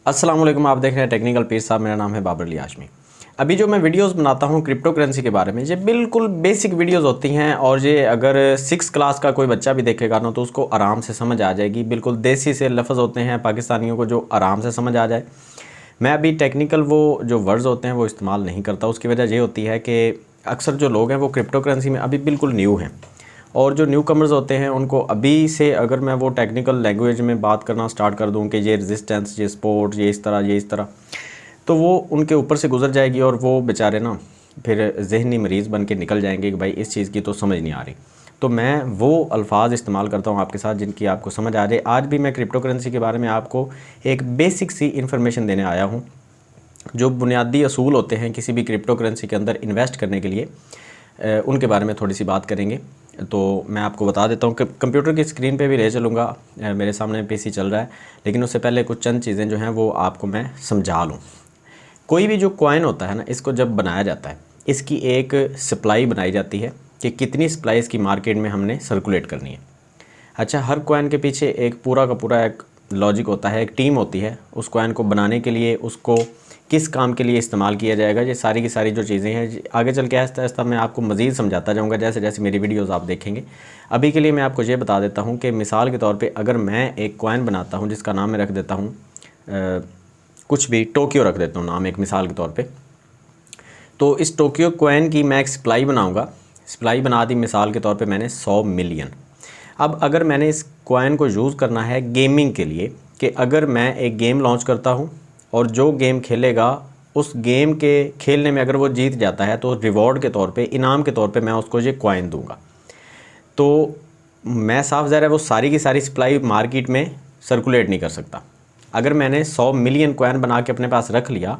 अस्सलाम वालेकुम, आप देख रहे हैं टेक्निकल पीर साहब। मेरा नाम है बाबर अली हाशमी। अभी जो मैं वीडियोस बनाता हूँ क्रिप्टो करेंसी के बारे में, ये बिल्कुल बेसिक वीडियोस होती हैं और ये अगर 6 क्लास का कोई बच्चा भी देखेगा ना तो उसको आराम से समझ आ जाएगी। बिल्कुल देसी से लफ्ज़ होते हैं पाकिस्तानियों को जो आराम से समझ आ जाए। मैं अभी टेक्निकल वो जो वर्ड्स होते हैं वो इस्तेमाल नहीं करता। उसकी वजह ये होती है कि अक्सर जो लोग हैं वो क्रिप्टो करेंसी में अभी बिल्कुल न्यू हैं और जो न्यू कमर्स होते हैं उनको अभी से अगर मैं वो टेक्निकल लैंग्वेज में बात करना स्टार्ट कर दूं कि ये रेजिस्टेंस, ये सपोर्ट, ये इस तरह तो वो उनके ऊपर से गुजर जाएगी और वो बेचारे ना फिर जहनी मरीज़ बन के निकल जाएंगे कि भाई इस चीज़ की तो समझ नहीं आ रही। तो मैं वो अल्फाज इस्तेमाल करता हूँ आपके साथ जिनकी आपको समझ आ जाए। आज भी मैं क्रिप्टो करेंसी के बारे में आपको एक बेसिक सी इन्फॉर्मेशन देने आया हूँ। जो बुनियादी असूल होते हैं किसी भी क्रिप्टो करेंसी के अंदर इन्वेस्ट करने के लिए, उनके बारे में थोड़ी सी बात करेंगे। तो मैं आपको बता देता हूँ कि कंप्यूटर की स्क्रीन पे भी ले चलूँगा, मेरे सामने पीसी चल रहा है, लेकिन उससे पहले कुछ चंद चीज़ें जो हैं वो आपको मैं समझा लूँ। कोई भी जो कॉइन होता है ना, इसको जब बनाया जाता है इसकी एक सप्लाई बनाई जाती है कि कितनी सप्लाई इसकी मार्केट में हमने सर्कुलेट करनी है। अच्छा, हर कॉइन के पीछे एक पूरा का पूरा एक लॉजिक होता है, एक टीम होती है उस कॉइन को बनाने के लिए, उसको किस काम के लिए इस्तेमाल किया जाएगा। ये सारी की सारी जो चीज़ें हैं आगे चल के आहिस्ता आहिस्ता मैं आपको मज़ीद समझाता जाऊँगा जैसे जैसे मेरी वीडियोज़ आप देखेंगे। अभी के लिए मैं आपको ये बता देता हूँ कि मिसाल के तौर पे अगर मैं एक कॉइन बनाता हूँ जिसका नाम मैं रख देता हूँ कुछ भी टोक्यो रख देता हूँ नाम एक मिसाल के तौर पर। तो इस टोक्यो कॉइन की मैं एक सप्लाई बनाऊँगा। सप्लाई बना दी मिसाल के तौर पर मैंने 100 मिलियन। अब अगर मैंने इस कॉइन को यूज़ करना है गेमिंग के लिए, कि अगर मैं एक गेम लॉन्च करता हूँ और जो गेम खेलेगा उस गेम के खेलने में अगर वो जीत जाता है तो रिवॉर्ड के तौर पे, इनाम के तौर पे मैं उसको ये कॉइन दूंगा। तो मैं साफ ज़ाहिर है वो सारी की सारी सप्लाई मार्केट में सर्कुलेट नहीं कर सकता। अगर मैंने 100 मिलियन कॉइन बना के अपने पास रख लिया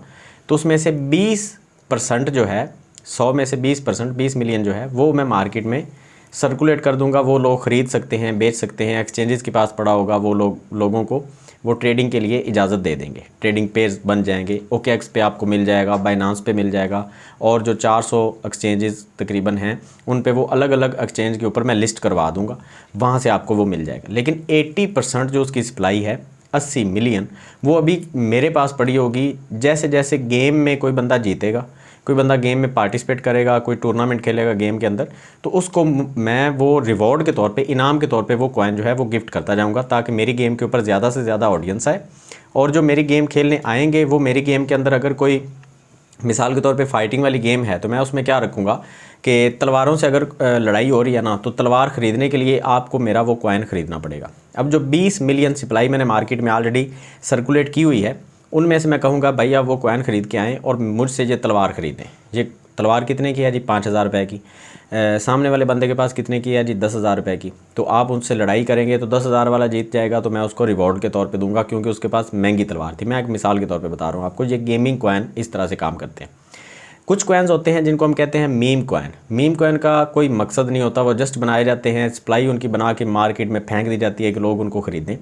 तो उसमें से 20% जो है, 100 में से 20%, 20 मिलियन जो है वो मैं मार्केट में सर्कुलेट कर दूंगा। वो लोग ख़रीद सकते हैं, बेच सकते हैं, एक्सचेंजेस के पास पड़ा होगा, वो लोगों को वो ट्रेडिंग के लिए इजाज़त दे देंगे। ट्रेडिंग पेज बन जाएंगे, OKX पे आपको मिल जाएगा, बाइनांस पे मिल जाएगा और जो 400 एक्सचेंजेस तकरीबन हैं उन पे वो अलग अलग एक्सचेंज के ऊपर मैं लिस्ट करवा दूंगा, वहाँ से आपको वो मिल जाएगा। लेकिन 80% जो उसकी सप्लाई है 80 मिलियन वो अभी मेरे पास पड़ी होगी। जैसे जैसे गेम में कोई बंदा जीतेगा, कोई बंदा गेम में पार्टिसिपेट करेगा, कोई टूर्नामेंट खेलेगा गेम के अंदर, तो उसको मैं वो रिवॉर्ड के तौर पे, इनाम के तौर पे वो कॉइन जो है वो गिफ्ट करता जाऊंगा ताकि मेरी गेम के ऊपर ज़्यादा से ज़्यादा ऑडियंस आए और जो मेरी गेम खेलने आएंगे वो मेरी गेम के अंदर अगर कोई मिसाल के तौर पे फाइटिंग वाली गेम है तो मैं उसमें क्या रखूँगा कि तलवारों से अगर लड़ाई हो रही है ना तो तलवार ख़रीदने के लिए आपको मेरा वो कॉइन ख़रीदना पड़ेगा। अब जो 20 मिलियन सप्लाई मैंने मार्केट में ऑलरेडी सर्कुलेट की हुई है उनमें से मैं कहूँगा भैया वो कॉइन ख़रीद के आएँ और मुझसे ये तलवार ख़रीदें। ये तलवार कितने की है जी? 5000 रुपये की। सामने वाले बंदे के पास कितने की है जी? 10,000 रुपये की। तो आप उनसे लड़ाई करेंगे तो 10,000 वाला जीत जाएगा तो मैं उसको रिवॉर्ड के तौर पे दूंगा क्योंकि उसके पास महंगी तलवार थी। मैं एक मिसाल के तौर पे बता रहा हूँ आपको। ये गेमिंग कॉइन इस तरह से काम करते हैं। कुछ कॉइन्स होते हैं जिनको हम कहते हैं मीम कॉइन। मीम कॉइन का कोई मकसद नहीं होता, वो जस्ट बनाए जाते हैं, सप्लाई उनकी बना के मार्केट में फेंक दी जाती है कि लोग उनको ख़रीदें।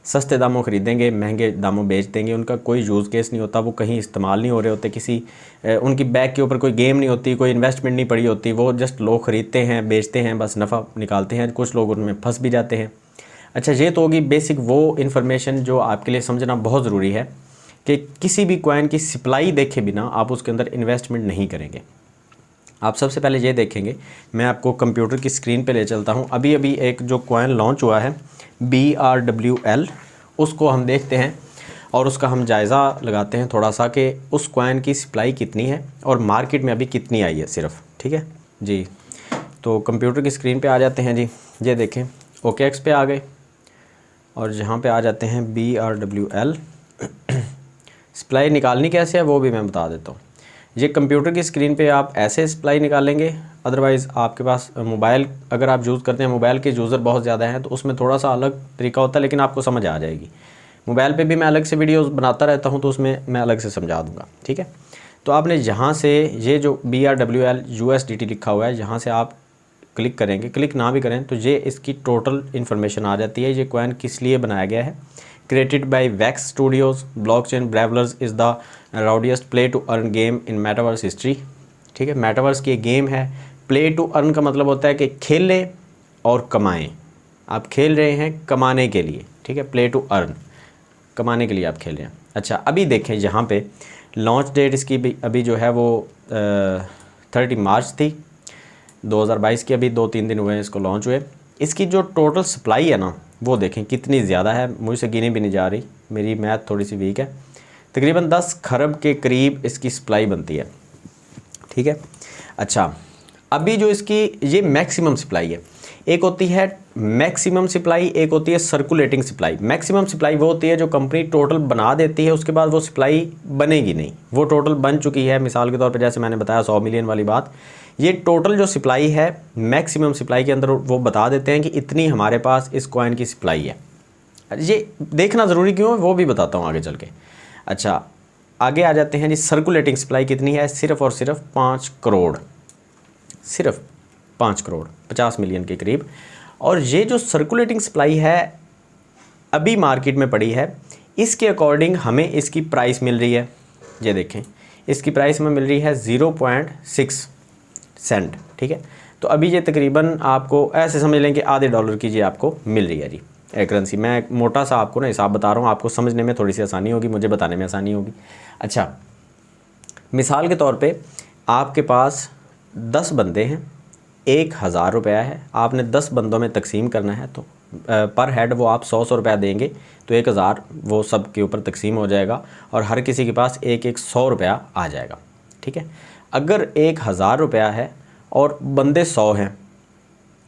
सस्ते दामों ख़रीदेंगे, महंगे दामों बेच देंगे। उनका कोई यूज़ केस नहीं होता, वो कहीं इस्तेमाल नहीं हो रहे होते, किसी उनकी बैक के ऊपर कोई गेम नहीं होती, कोई इन्वेस्टमेंट नहीं पड़ी होती। वो जस्ट लोग ख़रीदते हैं, बेचते हैं, बस नफ़ा निकालते हैं। कुछ लोग उनमें फंस भी जाते हैं। अच्छा, ये तो होगी बेसिक वो इन्फॉर्मेशन जो आपके लिए समझना बहुत ज़रूरी है कि किसी भी कॉइन की सप्लाई देखे बिना आप उसके अंदर इन्वेस्टमेंट नहीं करेंगे। आप सबसे पहले ये देखेंगे, मैं आपको कंप्यूटर की स्क्रीन पे ले चलता हूँ। अभी अभी एक जो कॉइन लॉन्च हुआ है BRWL, उसको हम देखते हैं और उसका हम जायज़ा लगाते हैं थोड़ा सा कि उस कॉइन की सप्लाई कितनी है और मार्केट में अभी कितनी आई है सिर्फ। ठीक है जी, तो कंप्यूटर की स्क्रीन पे आ जाते हैं जी। ये देखें OKX पे आ गए और जहाँ पे आ जाते हैं BRWL। सप्लाई निकालनी कैसे है वो भी मैं बता देता हूँ। ये कंप्यूटर की स्क्रीन पे आप ऐसे सप्लाई निकालेंगे, अदरवाइज़ आपके पास मोबाइल अगर आप यूज़ करते हैं, मोबाइल के यूज़र बहुत ज़्यादा हैं तो उसमें थोड़ा सा अलग तरीका होता है, लेकिन आपको समझ आ जाएगी। मोबाइल पे भी मैं अलग से वीडियोस बनाता रहता हूँ तो उसमें मैं अलग से समझा दूँगा। ठीक है, तो आपने यहाँ से ये जो BRWL USDT लिखा हुआ है, यहाँ से आप क्लिक करेंगे। क्लिक ना भी करें तो ये इसकी टोटल इन्फॉर्मेशन आ जाती है। ये कॉइन किस लिए बनाया गया है? Created by wax studios, blockchain brawlers is the rowdiest play to earn game in metaverse हिस्ट्री। ठीक है, मेटावर्स की गेम है। प्ले टू अर्न का मतलब होता है कि खेलें और कमाएं। आप खेल रहे हैं कमाने के लिए। ठीक है, प्ले टू अर्न। कमाने के लिए आप खेल रहे हैं। अच्छा, अभी देखें यहाँ पे लॉन्च डेट इसकी भी अभी जो है वो 30 मार्च थी 2022 की। अभी 2-3 दिन हुए हैं इसको लॉन्च हुए। इसकी जो टोटल सप्लाई है ना वो देखें कितनी ज़्यादा है, मुझसे गिनी भी नहीं जा रही, मेरी मैथ थोड़ी सी वीक है। तकरीबन 10 खरब के करीब इसकी सप्लाई बनती है, ठीक है। अच्छा, अभी जो इसकी ये मैक्सिमम सप्लाई है, एक होती है मैक्सिमम सप्लाई, एक होती है सर्कुलेटिंग सप्लाई। मैक्सिमम सप्लाई वो होती है जो कंपनी टोटल बना देती है, उसके बाद वो सप्लाई बनेगी नहीं, वो टोटल बन चुकी है। मिसाल के तौर पे जैसे मैंने बताया 100 मिलियन वाली बात, ये टोटल जो सप्लाई है मैक्सिमम सप्लाई के अंदर वो बता देते हैं कि इतनी हमारे पास इस कॉइन की सप्लाई है। ये देखना ज़रूरी क्यों है वो भी बताता हूँ आगे चल के। अच्छा, आगे आ जाते हैं जी। सर्कुलेटिंग सप्लाई कितनी है? सिर्फ़ और सिर्फ 5 करोड़, सिर्फ 5 करोड़ 50 मिलियन के करीब। और ये जो सर्कुलेटिंग सप्लाई है अभी मार्केट में पड़ी है, इसके अकॉर्डिंग हमें इसकी प्राइस मिल रही है, ये देखें इसकी प्राइस में मिल रही है 0.6 सेंट, ठीक है। तो अभी ये तकरीबन आपको ऐसे समझ लें कि आधे डॉलर की ये आपको मिल रही है जी करेंसी। मैं मोटा सा आपको ना हिसाब बता रहा हूँ, आपको समझने में थोड़ी सी आसानी होगी, मुझे बताने में आसानी होगी। अच्छा, मिसाल के तौर पे आपके पास 10 बंदे हैं, 1000 रुपया है, आपने 10 बंदों में तकसीम करना है, तो पर हेड वो आप 100 रुपया देंगे तो 1000 वो सब के ऊपर तकसीम हो जाएगा और हर किसी के पास एक 100 रुपया आ जाएगा, ठीक है। अगर 1000 रुपया है और बंदे 100 हैं,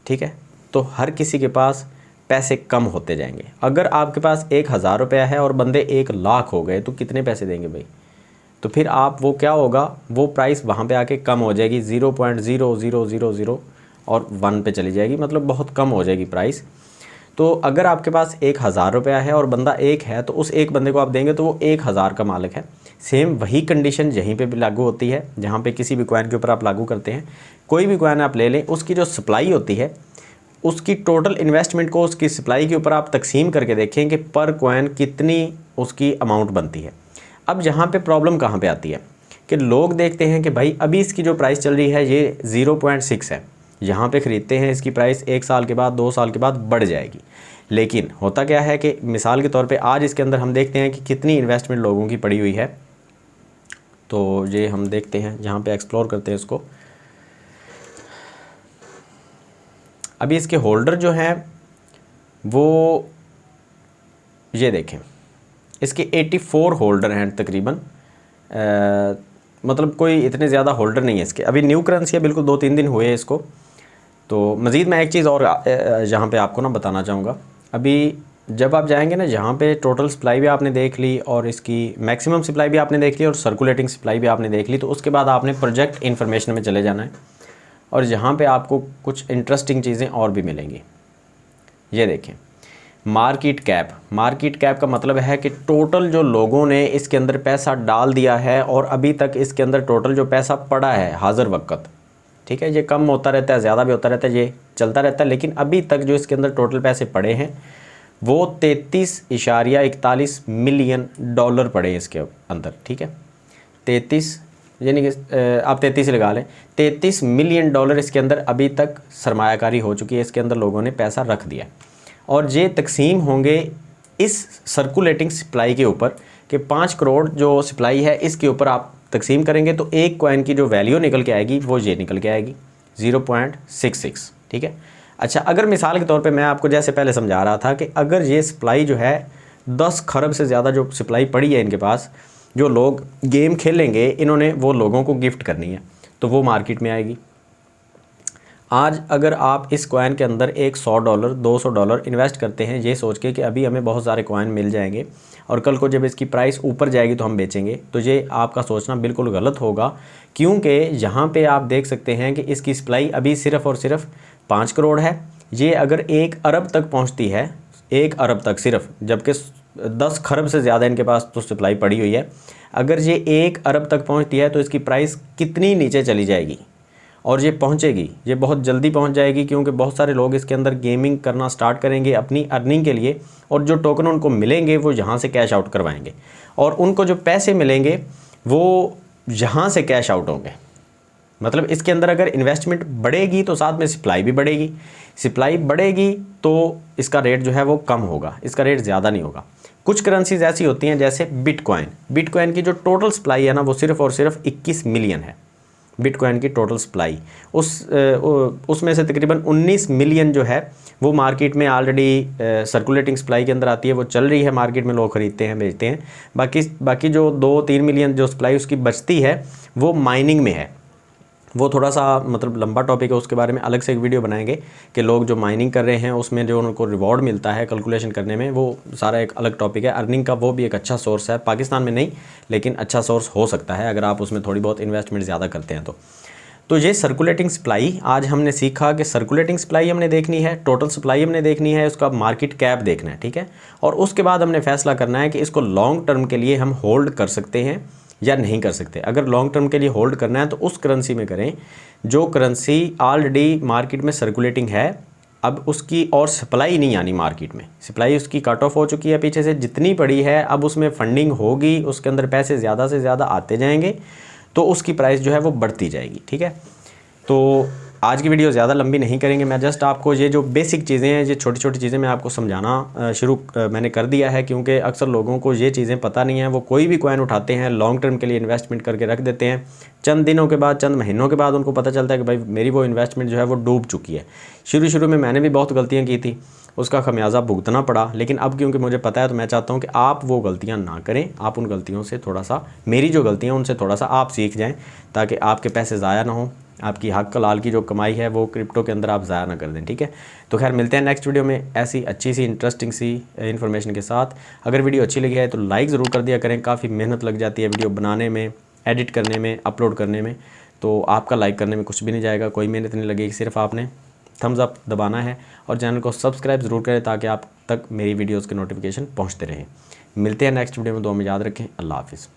ठीक है, तो हर किसी के पास पैसे कम होते जाएंगे। अगर आपके पास 1000 रुपया है और बंदे 1 लाख हो गए तो कितने पैसे देंगे भाई? तो फिर आप वो क्या होगा, वो प्राइस वहाँ पे आके कम हो जाएगी, 0.0000 और 1 पे चली जाएगी, मतलब बहुत कम हो जाएगी प्राइस। तो अगर आपके पास 1000 रुपया है और बंदा 1 है तो उस एक बंदे को आप देंगे तो वो 1000 का मालिक है। सेम वही कंडीशन यहीं पे भी लागू होती है, जहाँ पे किसी भी कॉइन के ऊपर आप लागू करते हैं। कोई भी कॉइन आप ले लें, उसकी जो सप्लाई होती है उसकी टोटल इन्वेस्टमेंट को उसकी सप्लाई के ऊपर आप तकसीम करके देखें कि पर कॉइन कितनी उसकी अमाउंट बनती है। अब यहाँ पे प्रॉब्लम कहाँ पे आती है कि लोग देखते हैं कि भाई अभी इसकी जो प्राइस चल रही है ये 0.6 है, यहाँ पे ख़रीदते हैं, इसकी प्राइस 1 साल के बाद 2 साल के बाद बढ़ जाएगी। लेकिन होता क्या है कि मिसाल के तौर पे आज इसके अंदर हम देखते हैं कि कितनी इन्वेस्टमेंट लोगों की पड़ी हुई है। तो ये हम देखते हैं, जहाँ पे एक्सप्लोर करते हैं इसको। अभी इसके होल्डर जो हैं वो ये देखें, इसके 84 होल्डर हैं तकरीबन, मतलब कोई इतने ज़्यादा होल्डर नहीं है इसके। अभी न्यू करेंसी है, बिल्कुल 2-3 दिन हुए हैं इसको। तो मज़ीद मैं एक चीज़ और यहाँ पे आपको ना बताना चाहूँगा। अभी जब आप जाएंगे ना, जहाँ पे टोटल सप्लाई भी आपने देख ली और इसकी मैक्सिमम सप्लाई भी आपने देख ली और सर्कुलेटिंग सप्लाई भी आपने देख ली, तो उसके बाद आपने प्रोजेक्ट इन्फॉर्मेशन में चले जाना है और यहाँ पे आपको कुछ इंटरेस्टिंग चीज़ें और भी मिलेंगी। ये देखें, मार्केट कैप। मार्केट कैप का मतलब है कि टोटल जो लोगों ने इसके अंदर पैसा डाल दिया है और अभी तक इसके अंदर टोटल जो पैसा पड़ा है हाज़िर वक्त, ठीक है, ये कम होता रहता है, ज़्यादा भी होता रहता है, ये चलता रहता है, लेकिन अभी तक जो इसके अंदर टोटल पैसे पड़े हैं वो 33.41 मिलियन डॉलर पड़े हैं इसके अंदर, ठीक है। 33 यानी कि आप 33 लगा लें, 33 मिलियन डॉलर इसके अंदर अभी तक सरमायाकारी हो चुकी है, इसके अंदर लोगों ने पैसा रख दिया और ये तकसीम होंगे इस सर्कुलेटिंग सप्लाई के ऊपर कि 5 करोड़ जो सप्लाई है इसके ऊपर आप तकसीम करेंगे तो एक कॉइन की जो वैल्यू निकल के आएगी वो ये निकल के आएगी 0.66, ठीक है। अच्छा, अगर मिसाल के तौर पे मैं आपको जैसे पहले समझा रहा था कि अगर ये सप्लाई जो है 10 खरब से ज़्यादा जो सप्लाई पड़ी है इनके पास, जो लोग गेम खेलेंगे इन्होंने वो लोगों को गिफ्ट करनी है तो वो मार्केट में आएगी। आज अगर आप इस कॉइन के अंदर एक $100 $200 इन्वेस्ट करते हैं ये सोच के कि अभी हमें बहुत सारे कॉइन मिल जाएंगे और कल को जब इसकी प्राइस ऊपर जाएगी तो हम बेचेंगे, तो ये आपका सोचना बिल्कुल गलत होगा। क्योंकि यहाँ पे आप देख सकते हैं कि इसकी सप्लाई अभी सिर्फ़ और सिर्फ 5 करोड़ है। ये अगर 1 अरब तक पहुँचती है, 1 अरब तक सिर्फ, जबकि 10 खरब से ज़्यादा इनके पास तो सप्लाई पड़ी हुई है, अगर ये 1 अरब तक पहुँचती है तो इसकी प्राइस कितनी नीचे चली जाएगी। और ये पहुंचेगी, ये बहुत जल्दी पहुंच जाएगी, क्योंकि बहुत सारे लोग इसके अंदर गेमिंग करना स्टार्ट करेंगे अपनी अर्निंग के लिए और जो टोकन उनको मिलेंगे वो यहाँ से कैश आउट करवाएंगे और उनको जो पैसे मिलेंगे वो यहाँ से कैश आउट होंगे। मतलब इसके अंदर अगर इन्वेस्टमेंट बढ़ेगी तो साथ में सप्लाई भी बढ़ेगी, सप्लाई बढ़ेगी तो इसका रेट जो है वो कम होगा, इसका रेट ज़्यादा नहीं होगा। कुछ करेंसीज ऐसी होती हैं जैसे बिटकॉइन की जो टोटल सप्लाई है ना वो सिर्फ और सिर्फ 21 मिलियन है। बिटकॉइन की टोटल सप्लाई उसमें से तकरीबन 19 मिलियन जो है वो मार्केट में ऑलरेडी सर्कुलेटिंग सप्लाई के अंदर आती है, वो चल रही है मार्केट में, लोग ख़रीदते हैं बेचते हैं। बाकी जो 2-3 मिलियन जो सप्लाई उसकी बचती है वो माइनिंग में है। वो थोड़ा सा मतलब लंबा टॉपिक है, उसके बारे में अलग से एक वीडियो बनाएंगे कि लोग जो माइनिंग कर रहे हैं उसमें जो उनको रिवॉर्ड मिलता है कैलकुलेशन करने में, वो सारा एक अलग टॉपिक है। अर्निंग का वो भी एक अच्छा सोर्स है, पाकिस्तान में नहीं लेकिन अच्छा सोर्स हो सकता है अगर आप उसमें थोड़ी बहुत इन्वेस्टमेंट ज़्यादा करते हैं तो ये सर्कुलेटिंग सप्लाई आज हमने सीखा कि सर्कुलेटिंग सप्लाई हमने देखनी है, टोटल सप्लाई हमने देखनी है, उसका मार्केट कैप देखना है, ठीक है। और उसके बाद हमने फैसला करना है कि इसको लॉन्ग टर्म के लिए हम होल्ड कर सकते हैं या नहीं कर सकते। अगर लॉन्ग टर्म के लिए होल्ड करना है तो उस करेंसी में करें जो करेंसी ऑलरेडी मार्केट में सर्कुलेटिंग है, अब उसकी और सप्लाई नहीं आनी मार्केट में, सप्लाई उसकी कट ऑफ हो चुकी है पीछे से जितनी पड़ी है, अब उसमें फंडिंग होगी, उसके अंदर पैसे ज़्यादा से ज़्यादा आते जाएंगे तो उसकी प्राइस जो है वो बढ़ती जाएगी, ठीक है। तो आज की वीडियो ज़्यादा लंबी नहीं करेंगे, मैं जस्ट आपको ये जो बेसिक चीज़ें हैं, ये छोटी छोटी चीज़ें मैं आपको समझाना शुरू मैंने कर दिया है, क्योंकि अक्सर लोगों को ये चीज़ें पता नहीं है। वो कोई भी कॉइन उठाते हैं, लॉन्ग टर्म के लिए इन्वेस्टमेंट करके रख देते हैं, चंद दिनों के बाद, चंद महीनों के बाद उनको पता चलता है कि भाई मेरी वो इन्वेस्टमेंट जो है वो डूब चुकी है। शुरू में मैंने भी बहुत गलतियाँ की थी, उसका खमियाजा भुगतना पड़ा, लेकिन अब क्योंकि मुझे पता है तो मैं चाहता हूँ कि आप वो गलतियाँ ना करें। आप उन गलतियों से थोड़ा सा, मेरी जो गलतियाँ उनसे थोड़ा सा आप सीख जाएँ, ताकि आपके पैसे ज़ाया ना हो, आपकी हक हलाल की जो कमाई है वो क्रिप्टो के अंदर आप ज़ाया ना कर दें, ठीक है। तो खैर मिलते हैं नेक्स्ट वीडियो में ऐसी अच्छी सी इंटरेस्टिंग सी इन्फॉर्मेशन के साथ। अगर वीडियो अच्छी लगी है तो लाइक ज़रूर कर दिया करें, काफ़ी मेहनत लग जाती है वीडियो बनाने में, एडिट करने में, अपलोड करने में, तो आपका लाइक करने में कुछ भी नहीं जाएगा, कोई मेहनत नहीं लगेगी, सिर्फ आपने थम्स अप दबाना है और चैनल को सब्सक्राइब ज़रूर करें ताकि आप तक मेरी वीडियोज़ के नोटिफिकेशन पहुँचते रहें। मिलते हैं नेक्स्ट वीडियो में, दुआ में याद रखें। अल्लाह हाफ़िज़।